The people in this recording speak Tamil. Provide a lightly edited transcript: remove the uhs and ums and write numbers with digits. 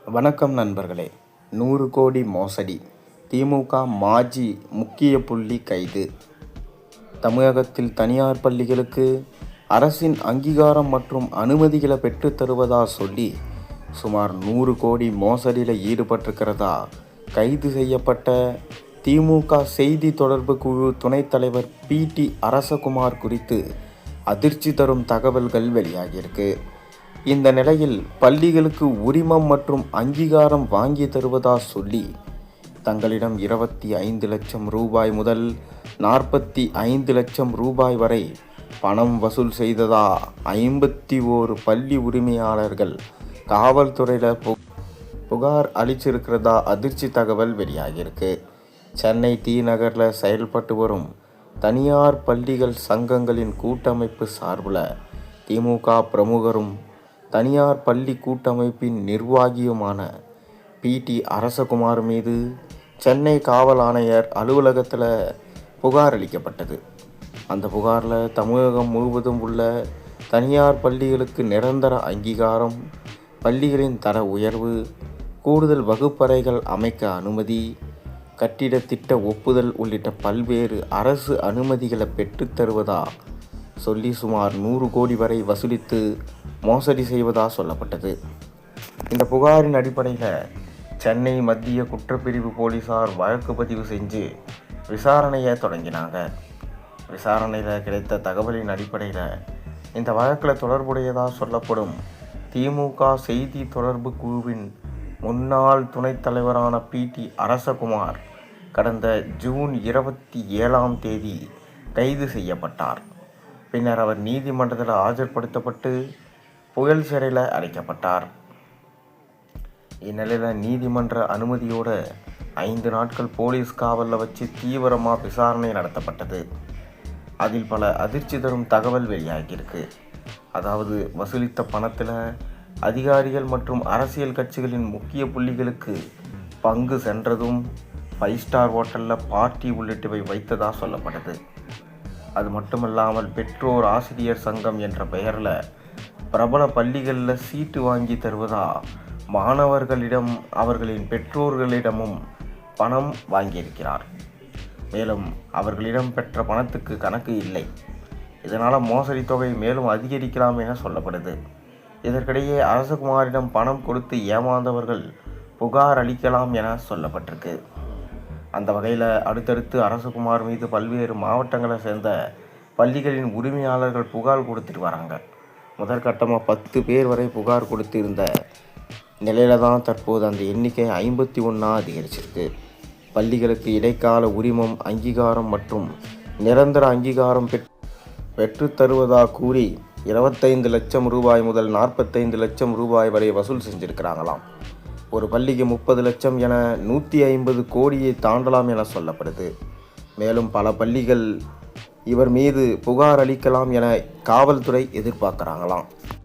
வணக்கம் நண்பர்களே. 100 கோடி மோசடி, திமுக மாஜி முக்கிய புள்ளி கைது. தமிழகத்தில் தனியார் பள்ளிகளுக்கு அரசின் அங்கீகாரம் மற்றும் அனுமதிகளை பெற்றுத் தருவதா சொல்லி சுமார் 100 கோடி மோசடியில் ஈடுபட்டிருக்கிறதா கைது செய்யப்பட்ட திமுக செய்தி தொடர்பு குழு துணைத் தலைவர் PT அரசகுமார் குறித்து அதிர்ச்சி தரும் தகவல்கள் வெளியாகியிருக்கு. இந்த நிலையில் பள்ளிகளுக்கு உரிமம் மற்றும் அங்கீகாரம் வாங்கி தருவதா சொல்லி தங்களிடம் 25 லட்சம் ரூபாய் முதல் 45 லட்சம் ரூபாய் வரை பணம் வசூல் செய்ததா 51 பள்ளி உரிமையாளர்கள் காவல்துறையில் புகார் அளிச்சிருக்கிறதா அதிர்ச்சி தகவல் வெளியாகியிருக்கு. சென்னை டி நகரில் செயல்பட்டு வரும் தனியார் பள்ளிகள் சங்கங்களின் கூட்டமைப்பு சார்பில் திமுக பிரமுகரும் தனியார் பள்ளி கூட்டமைப்பின் நிர்வாகியுமான PT அரசகுமார் மீது சென்னை காவல் ஆணையர் அலுவலகத்தில் புகார் அளிக்கப்பட்டது. அந்த புகாரில் தமிழகம் முழுவதும் உள்ள தனியார் பள்ளிகளுக்கு நிரந்தர அங்கீகாரம், பள்ளிகளின் தர உயர்வு, கூடுதல் வகுப்பறைகள் அமைக்க அனுமதி, கட்டிட திட்ட ஒப்புதல் உள்ளிட்ட பல்வேறு அரசு அனுமதிகளை பெற்றுத் தருவதா சொல்லி சுமார் 100 கோடி வரை வசூலித்து மோசடி செய்வதா சொல்லப்பட்டது. இந்த புகாரின் அடிப்படையில் சென்னை மத்திய குற்றப்பிரிவு போலீசார் வழக்கு பதிவு செஞ்சு விசாரணையை தொடங்கினாங்க. விசாரணையில் கிடைத்த தகவலின் அடிப்படையில் இந்த வழக்கில் தொடர்புடையதாக சொல்லப்படும் திமுக செய்தி தொடர்பு குழுவின் முன்னாள் துணைத் தலைவரான PT அரசகுமார் கடந்த ஜூன் 27 கைது செய்யப்பட்டார். பின்னர் அவர் நீதிமன்றத்தில் ஆஜர்படுத்தப்பட்டு புழல் சிறையில் அடைக்கப்பட்டார். இந்நிலையில் நீதிமன்ற அனுமதியோடு 5 நாட்கள் போலீஸ் காவலில் வச்சு தீவிரமாக விசாரணை நடத்தப்பட்டது. அதில் பல அதிர்ச்சி தரும் தகவல் வெளியாகியிருக்கு. அதாவது வசூலித்த பணத்தில் அதிகாரிகள் மற்றும் அரசியல் கட்சிகளின் முக்கிய புள்ளிகளுக்கு பங்கு சென்றதும் 5 ஸ்டார் ஹோட்டலில் பார்ட்டி உள்ளிட்டவை வைத்ததாக சொல்லப்பட்டது. அது மட்டுமல்லாமல் பெற்றோர் ஆசிரியர் சங்கம் என்ற பெயரில் பிரபல பள்ளிகளில் சீட்டு வாங்கி தருவதா மாணவர்களிடம் அவர்களின் பெற்றோர்களிடமும் பணம் வாங்கியிருக்கிறார். மேலும் அவர்களிடம் பெற்ற பணத்துக்கு கணக்கு இல்லை. இதனால் மோசடி தொகை மேலும் அதிகரிக்கலாம் என சொல்லப்படுது. இதற்கிடையே அரசகுமாரிடம் பணம் கொடுத்து ஏமாந்தவர்கள் புகார் அளிக்கலாம் என சொல்லப்பட்டிருக்கு. அந்த வகையில் அடுத்தடுத்து அரசகுமார் மீது பல்வேறு மாவட்டங்களை சேர்ந்த பள்ளிகளின் உரிமையாளர்கள் புகார் கொடுத்துட்டு வராங்க. முதற்கட்டமாக 10 பேர் வரை புகார் கொடுத்திருந்த நிலையில தான் தற்போது அந்த எண்ணிக்கை 51 அதிகரிச்சிருக்கு. பள்ளிகளுக்கு இடைக்கால உரிமம், அங்கீகாரம் மற்றும் நிரந்தர அங்கீகாரம் பெற்றுத் தருவதாக கூறி 25 லட்சம் ரூபாய் முதல் 45 லட்சம் ரூபாய் வரை வசூல் செஞ்சுருக்கிறாங்களாம். ஒரு பள்ளிக்கு 30 லட்சம் என 150 கோடியை தாண்டலாம் என சொல்லப்படுது. மேலும் பல பள்ளிகள் இவர் மீது புகார் அளிக்கலாம் என காவல்துறை எதிர்பார்க்குறாங்களாம்.